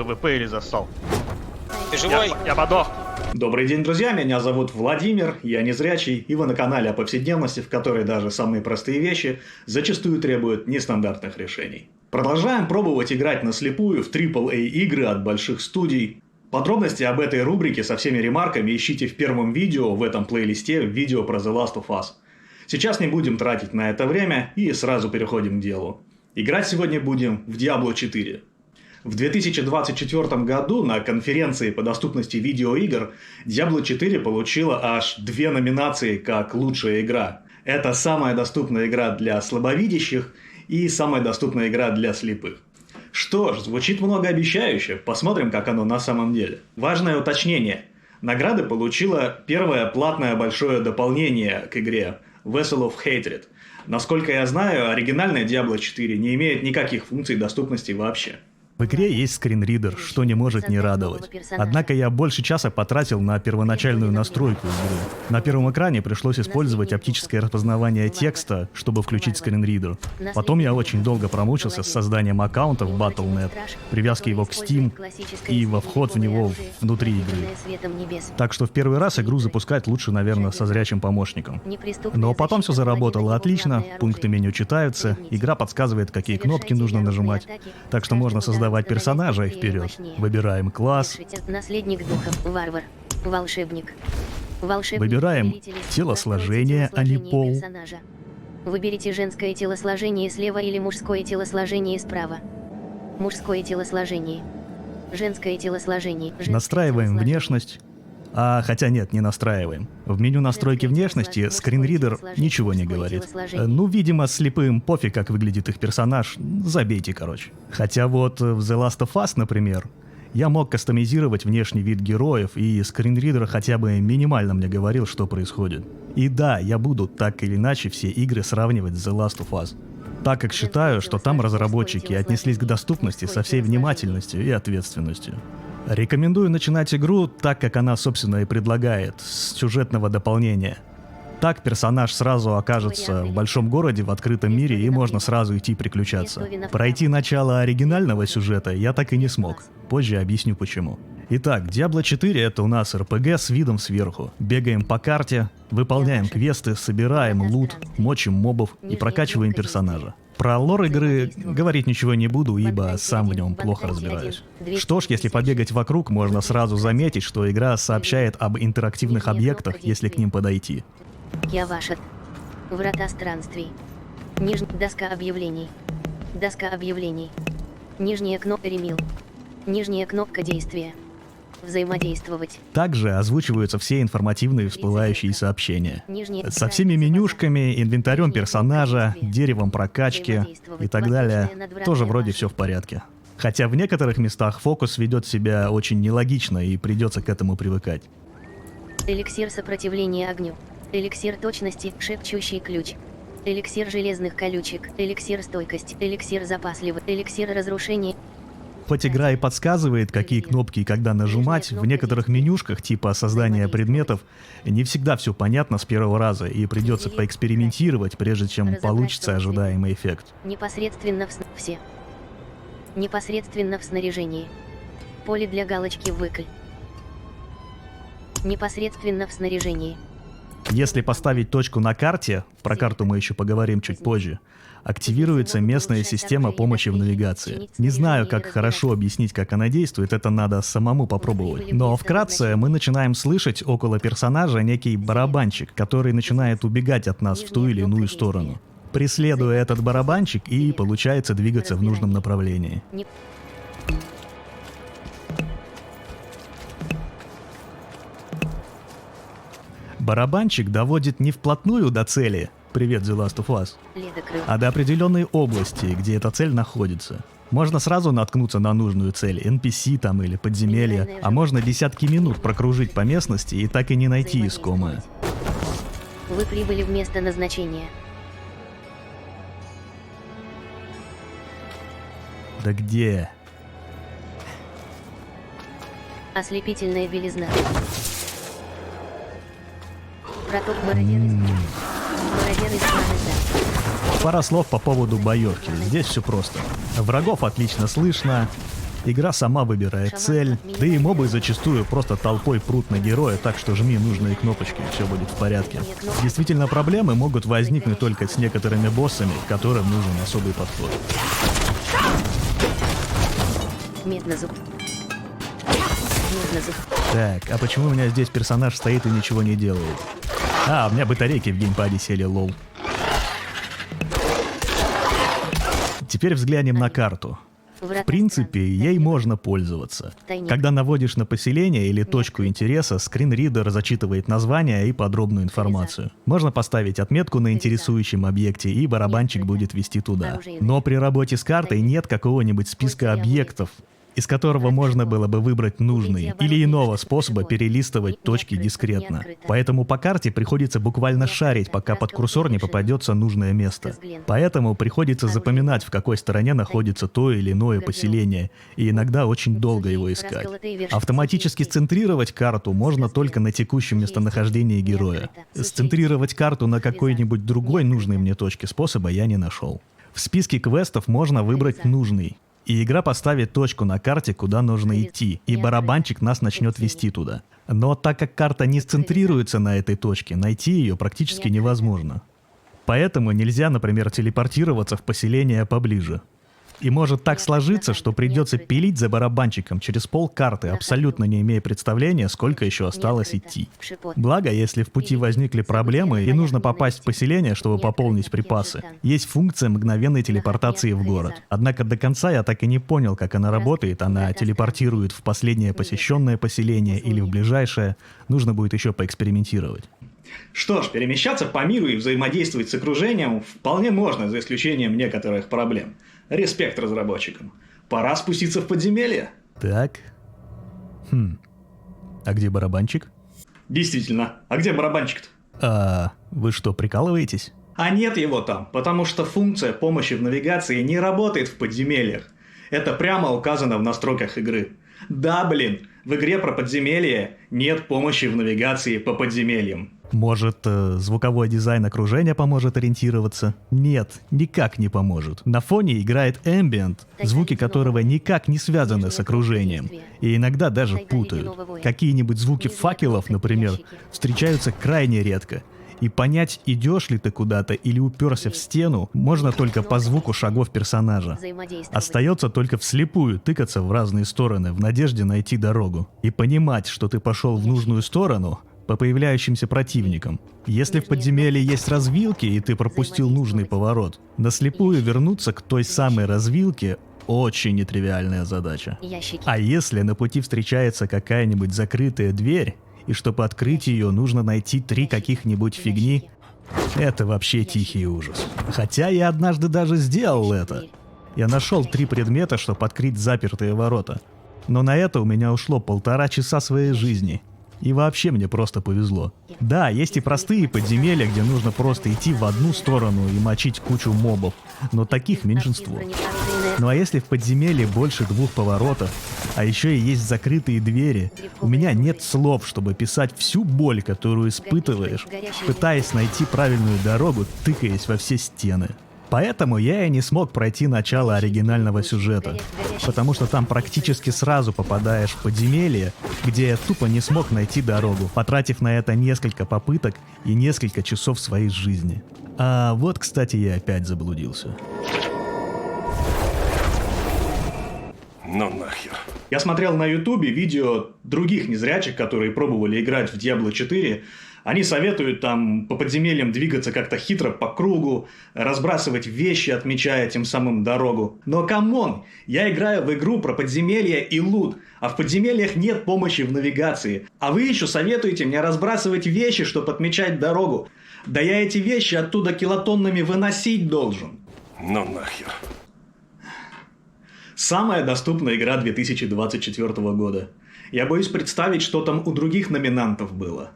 ПВП или засал? Ты живой? Я подох. Добрый день, друзья, меня зовут Владимир, я незрячий, и вы на канале о повседневности, в которой даже самые простые вещи зачастую требуют нестандартных решений. Продолжаем пробовать играть наслепую в AAA игры от больших студий. Подробности об этой рубрике со всеми ремарками ищите в первом видео в этом плейлисте, в видео про The Last of Us. Сейчас не будем тратить на это время и сразу переходим к делу. Играть сегодня будем в Diablo 4. В 2024 году на конференции по доступности видеоигр Diablo 4 получила аж 2 номинации как лучшая игра. Это самая доступная игра для слабовидящих и самая доступная игра для слепых. Что ж, звучит многообещающе, посмотрим, как оно на самом деле. Важное уточнение. Награды получила первое платное большое дополнение к игре Vessel of Hatred. Насколько я знаю, оригинальная Diablo 4 не имеет никаких функций доступности вообще. В игре есть скринридер, что не может не радовать. Однако я больше часа потратил на первоначальную настройку игры. На первом экране пришлось использовать оптическое распознавание текста, чтобы включить скринридер. Потом я очень долго промучился с созданием аккаунта в Battle.net, привязки его к Steam и во вход в него внутри игры. Так что в первый раз игру запускать лучше, наверное, со зрячим помощником. Но потом все заработало отлично, пункты меню читаются, игра подсказывает, какие кнопки нужно нажимать, так что можно создавать персонажа и вперед. Выбираем класс. Наследник духов, варвар, волшебник. Выбираем телосложение, а не пол. Выберите женское телосложение слева или мужское телосложение справа. Мужское телосложение. Женское телосложение. Настраиваем внешность. Хотя нет, не настраиваем. В меню настройки внешности скринридер ничего не говорит. Ну, видимо, слепым пофиг, как выглядит их персонаж, забейте, короче. Хотя вот в The Last of Us, например, я мог кастомизировать внешний вид героев, и скринридер хотя бы минимально мне говорил, что происходит. И да, я буду так или иначе все игры сравнивать с The Last of Us, так как считаю, что там разработчики отнеслись к доступности со всей внимательностью и ответственностью. Рекомендую начинать игру так, как она, собственно, и предлагает, с сюжетного дополнения. Так персонаж сразу окажется в большом городе в открытом мире, и можно сразу идти приключаться. Пройти начало оригинального сюжета я так и не смог. Позже объясню почему. Итак, Diablo 4 — это у нас RPG с видом сверху. Бегаем по карте, выполняем квесты, собираем лут, мочим мобов и прокачиваем персонажа. Про лор игры говорить ничего не буду, ибо сам в нем плохо разбираюсь. Что ж, если побегать вокруг, можно сразу заметить, что игра сообщает об интерактивных объектах, если к ним подойти. Я ваша. Врата странствий. Доска объявлений. Доска объявлений. Нижняя кнопка ремил. Нижняя кнопка действия. Взаимодействовать. Также озвучиваются все информативные всплывающие сообщения. Со всеми менюшками, инвентарем персонажа, деревом прокачки и так далее. Тоже вроде все в порядке. Хотя в некоторых местах фокус ведет себя очень нелогично, и придется к этому привыкать. Эликсир сопротивления огню. Эликсир точности, шепчущий ключ. Эликсир железных колючек. Эликсир стойкость. Эликсир запасливый. Эликсир разрушения. Хоть игра и подсказывает, какие кнопки и когда нажимать, в некоторых менюшках, типа создания предметов, не всегда все понятно с первого раза, и придется поэкспериментировать, прежде чем получится ожидаемый эффект. Непосредственно Непосредственно в снаряжении. Поле для галочки выкль. Непосредственно в снаряжении. Если поставить точку на карте, про карту мы еще поговорим чуть позже, активируется местная система помощи в навигации. Не знаю, как хорошо объяснить, как она действует, это надо самому попробовать. Но вкратце мы начинаем слышать около персонажа некий барабанчик, который начинает убегать от нас в ту или иную сторону. Преследуя этот барабанчик, и получается двигаться в нужном направлении. Барабанчик доводит не вплотную до цели, привет, The Last of Us, а до определенной области, где эта цель находится. Можно сразу наткнуться на нужную цель, NPC там или подземелье, а можно десятки минут прокружить по местности и так и не найти искомое. Вы прибыли в место назначения. Да где? Ослепительная белизна. Проток мародер из Пара слов по поводу боевки. Здесь все просто. Врагов отлично слышно, Игра сама выбирает цель, да и мобы зачастую просто толпой прут на героя, так что жми нужные кнопочки, и все будет в порядке. Действительно, проблемы могут возникнуть только с некоторыми боссами, которым нужен особый подход. Мед на зуб. Мед на зуб. Так, а почему у меня здесь персонаж стоит и ничего не делает? А, у меня батарейки в геймпаде сели, лол. Теперь взглянем на карту. В принципе, ей можно пользоваться. Когда наводишь на поселение или точку интереса, скринридер зачитывает название и подробную информацию. Можно поставить отметку на интересующем объекте, и барабанчик будет вести туда. Но при работе с картой нет какого-нибудь списка объектов, из которого можно было бы выбрать нужный, или иного способа перелистывать точки дискретно. Поэтому по карте приходится буквально шарить, пока под курсор не попадется нужное место. Поэтому приходится запоминать, в какой стороне находится то или иное поселение, и иногда очень долго его искать. Автоматически сцентрировать карту можно только на текущем местонахождении героя. Сцентрировать карту на какой-нибудь другой нужной мне точке способа я не нашел. В списке квестов можно выбрать нужный. И игра поставит точку на карте, куда нужно идти, и барабанчик нас начнет вести туда. Но так как карта не сцентрируется на этой точке, найти ее практически невозможно. Поэтому нельзя, например, телепортироваться в поселение поближе. И может так сложиться, что придется пилить за барабанчиком через пол карты, абсолютно не имея представления, сколько еще осталось идти. Благо, если в пути возникли проблемы и нужно попасть в поселение, чтобы пополнить припасы, есть функция мгновенной телепортации в город. Однако до конца я так и не понял, как она работает. Она телепортирует в последнее посещенное поселение или в ближайшее. Нужно будет еще поэкспериментировать. Что ж, перемещаться по миру и взаимодействовать с окружением вполне можно, за исключением некоторых проблем. Респект разработчикам. Пора спуститься в подземелье. Так. А где барабанчик? Действительно, а где барабанчик-то? А вы что, прикалываетесь? А нет его там, потому что функция помощи в навигации не работает в подземельях. Это прямо указано в настройках игры. Да, блин, в игре про подземелье нет помощи в навигации по подземельям. Может, звуковой дизайн окружения поможет ориентироваться? Нет, никак не поможет. На фоне играет ambient, звуки которого никак не связаны с окружением. И иногда даже путают. Какие-нибудь звуки факелов, например, встречаются крайне редко. И понять, идешь ли ты куда-то или уперся в стену, можно только по звуку шагов персонажа. Остается только вслепую тыкаться в разные стороны в надежде найти дорогу. И понимать, что ты пошел в нужную сторону по появляющимся противникам. Если в подземелье есть развилки, и ты пропустил нужный поворот, наслепую вернуться к той самой развилке очень нетривиальная задача. А если на пути встречается какая-нибудь закрытая дверь, и чтобы открыть ее, нужно найти 3 каких-нибудь фигни, это вообще тихий ужас. Хотя я однажды даже сделал это. Я нашел 3 предмета, чтобы открыть запертые ворота. Но на это у меня ушло 1,5 часа своей жизни. И вообще мне просто повезло. Да, есть и простые подземелья, где нужно просто идти в одну сторону и мочить кучу мобов, но таких меньшинство. Ну а если в подземелье больше 2 поворотов, а еще и есть закрытые двери, у меня нет слов, чтобы писать всю боль, которую испытываешь, пытаясь найти правильную дорогу, тыкаясь во все стены. Поэтому я и не смог пройти начало оригинального сюжета, потому что там практически сразу попадаешь в подземелье, где я тупо не смог найти дорогу, потратив на это несколько попыток и несколько часов своей жизни. А вот, кстати, я опять заблудился. Ну нахер. Я смотрел на ютубе видео других незрячих, которые пробовали играть в Diablo 4. Они советуют там по подземельям двигаться как-то хитро по кругу, разбрасывать вещи, отмечая тем самым дорогу. Но камон, я играю в игру про подземелья и лут, а в подземельях нет помощи в навигации. А вы еще советуете мне разбрасывать вещи, чтобы отмечать дорогу. Да я эти вещи оттуда килотоннами выносить должен. Ну нахер. Самая доступная игра 2024 года. Я боюсь представить, что там у других номинантов было.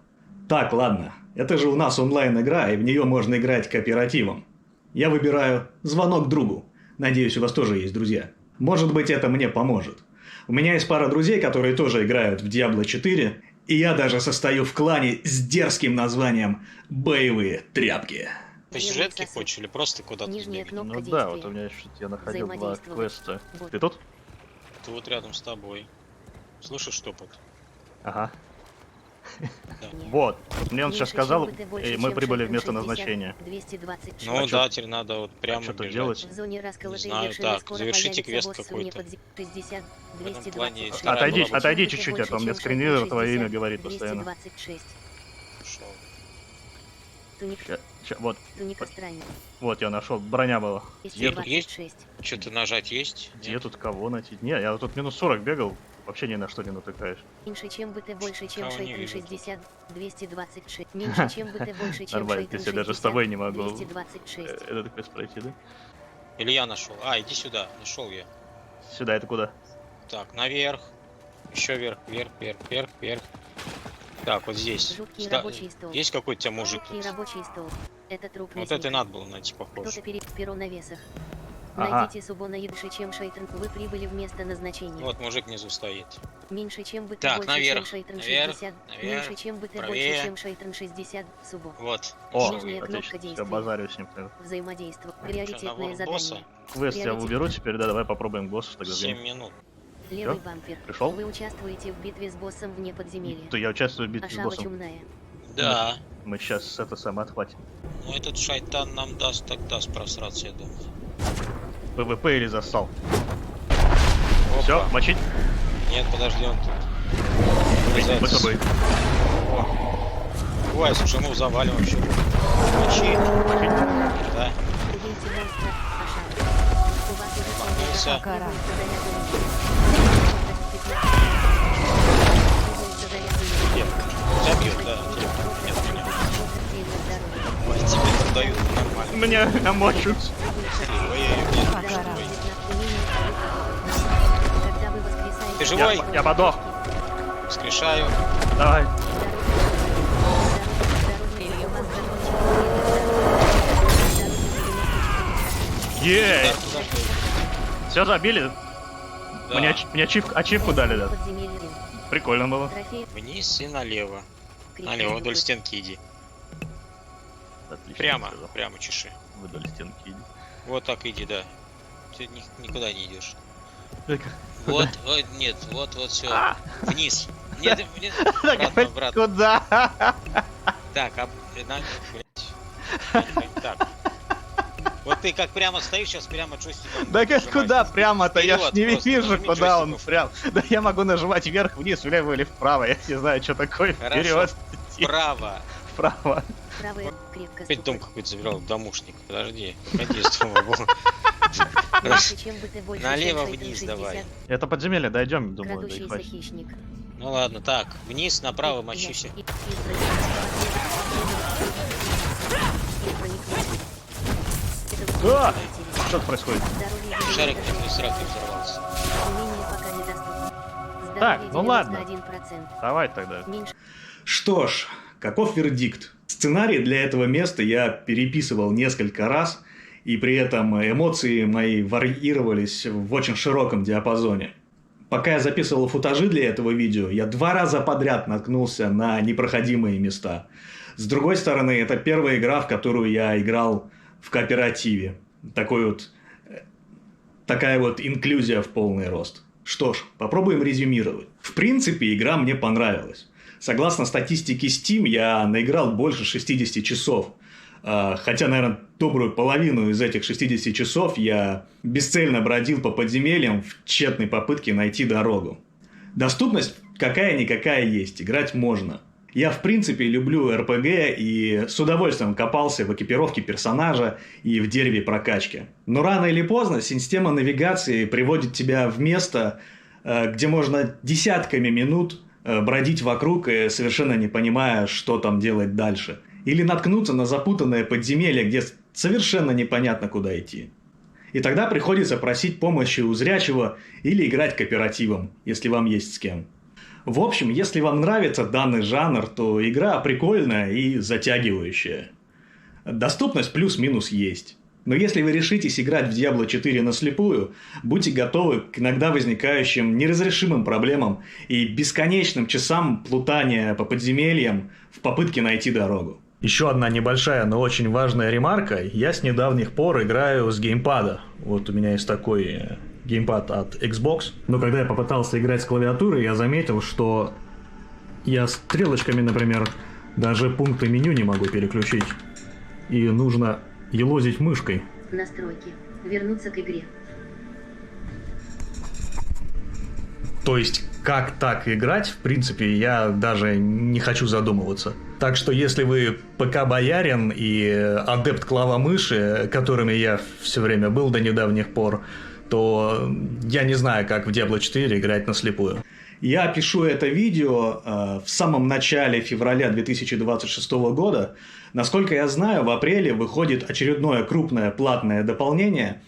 Так, ладно, это же у нас онлайн-игра, и в нее можно играть кооперативом. Я выбираю «Звонок другу». Надеюсь, у вас тоже есть друзья. Может быть, это мне поможет. У меня есть пара друзей, которые тоже играют в Diablo 4, и я даже состою в клане с дерзким названием «Боевые тряпки». По сюжетке хочешь или просто куда-то сбегать? Ну да, вот у меня что-то я находил 2 квеста. Ты тут? вот рядом с тобой. Слышишь топот? Ага. Да. Вот. Мне он сейчас Меньше, сказал, чем бы ты больше, и мы чем прибыли в Шайтон место 60, назначения. 226. Ну чё- да, теперь надо вот прямо чё тут бежать. делать? В зоне расколотой знаю, вершины так, скоро завершите появится квест босс какой-то. вне 60, В этом плане 226. старая Отойди, была бы- отойди Чем бы ты чуть-чуть, больше, а то мне чем скринридер Шайтон твое имя 60, говорит постоянно. 226. Пошел. Вот, Туника странник. вот я нашел, броня была. Где тут есть? 226. Что-то нажать есть? Где тут кого найти? Не, я тут минус 40 бегал, вообще ни на что не натыкаешь. Меньше, чем бы ты больше, чем Кого не Шайтон вижу. 60, 226. Меньше, чем бы ты больше, чем Нормально, Шайтон если я даже с 60, тобой не могу 226. этот квест пройти, да? Или я нашел? А, иди сюда, нашел я. Сюда, это куда? Так, наверх. Еще вверх, вверх, вверх, вверх, вверх. Так, вот здесь. Жуткий Ста- рабочий стол. Есть какой-то у тебя мужик Жуткий тут? рабочий стол. Это труп Вот это и мясника. надо было найти, похоже. Кто-то перед перо на весах. Ага. Найдите Субона Идши, чем Шайтон. Вы прибыли в место назначения. Вот мужик внизу стоит. Меньше, чем бы ты Так, больше, наверх, чем Шайтон наверх, 60. наверх, Меньше, чем бы ты правее. больше, чем Шайтон 60. Субо. Вот. О, Нижняя кнопка отлично, все, действия. базарю с ним. Взаимодействие. Что, Приоритетное набор босса? задание. Квест я Приоритет. уберу теперь, да, давай попробуем босса тогда. 7 минут. Левый Всё? бампер. Пришел? Вы участвуете в битве с боссом вне подземелья. То я участвую в битве с Ашава боссом. чумная. Да. Мы сейчас это самое отхватим. Ну этот шайтан нам даст, так даст просраться, я думаю. ПВП или зассал? Опа. Все, мочить? Нет, подожди, он тут. Мы с тобой. Ой, слушай, мы его завалим вообще. Мочи. Да. Убейте монстра. Ашава. У вас уже Попался. полный Нет, забьют, да. Нет, меня. Ой, тебе тут дают нормально. Меня намочут. Ой-ой-ой, Ты живой? Я подох. Воскрешаю. Давай. Ей! Все забили? Да. Мне ачивку дали, да. Прикольно было. Вниз и налево. Налево, вдоль стенки иди. Отлично, Прямо, сказал. прямо чеши. Вдоль стенки иди. Вот так иди, да. Ты никуда не идешь. Так, Вот, вот, нет, вот все. Вниз. Нет, нет, так, обратно, обратно. Куда? Так, блядь. Так. Вот ты как прямо стоишь, сейчас прямо джойстиком. Да как нажимаешь. куда прямо-то? Я ж Вперед не просто, вижу, нажми куда он джойстиком. прям. Да я могу нажимать вверх, вниз, влево или вправо. Я не знаю, что такое. Хорошо. Вперед, Вправо. вправо. Правая крепко Опять дом ступать. какой-то забирал, домушник. Подожди, ходи с могу. Меньше, чем бы ты больше, Налево чем Шайтон вниз 60. давай. Это подземелье, дойдем, думаю, да и Крадущийся хватит. хищник. Ну ладно, так, вниз, направо мочуся. А! Что происходит? Шарик мне сраки взорвался. Так, ну ладно. Давай тогда. Что ж, каков вердикт? Сценарий для этого места я переписывал несколько раз, и при этом эмоции мои варьировались в очень широком диапазоне. Пока я записывал футажи для этого видео, я 2 раза подряд наткнулся на непроходимые места. С другой стороны, это первая игра, в которую я играл в кооперативе. Такая вот инклюзия в полный рост. Что ж, попробуем резюмировать. В принципе, игра мне понравилась. Согласно статистике Steam, я наиграл больше 60 часов. Хотя, наверное, добрую половину из этих 60 часов я бесцельно бродил по подземельям в тщетной попытке найти дорогу. Доступность какая-никакая есть, играть можно. Я, в принципе, люблю РПГ и с удовольствием копался в экипировке персонажа и в дереве прокачки. Но рано или поздно система навигации приводит тебя в место, где можно десятками минут бродить вокруг и совершенно не понимая, что там делать дальше. Или наткнуться на запутанное подземелье, где совершенно непонятно, куда идти. И тогда приходится просить помощи у зрячего или играть кооперативом, если вам есть с кем. В общем, если вам нравится данный жанр, то игра прикольная и затягивающая. Доступность плюс-минус есть. Но если вы решитесь играть в Diablo 4 наслепую, будьте готовы к иногда возникающим неразрешимым проблемам и бесконечным часам плутания по подземельям в попытке найти дорогу. Еще одна небольшая, но очень важная ремарка. Я с недавних пор играю с геймпада. Вот у меня есть такой геймпад от Xbox. Но когда я попытался играть с клавиатуры, я заметил, что я стрелочками, например, даже пункты меню не могу переключить. И нужно елозить мышкой. Настройки. Вернуться к игре. То есть, как так играть, в принципе, я даже не хочу задумываться. Так что, если вы ПК-боярин и адепт клавомыши, которыми я все время был до недавних пор, то я не знаю, как в Diablo 4 играть наслепую. Я пишу это видео в самом начале февраля 2026 года. Насколько я знаю, в апреле выходит очередное крупное платное дополнение.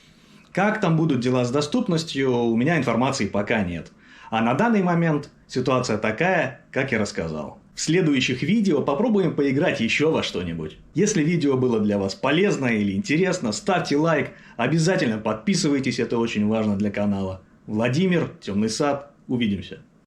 Как там будут дела с доступностью, у меня информации пока нет. А на данный момент ситуация такая, как я рассказал. В следующих видео попробуем поиграть еще во что-нибудь. Если видео было для вас полезно или интересно, ставьте лайк, обязательно подписывайтесь, это очень важно для канала. Владимир, Темный Сад, увидимся.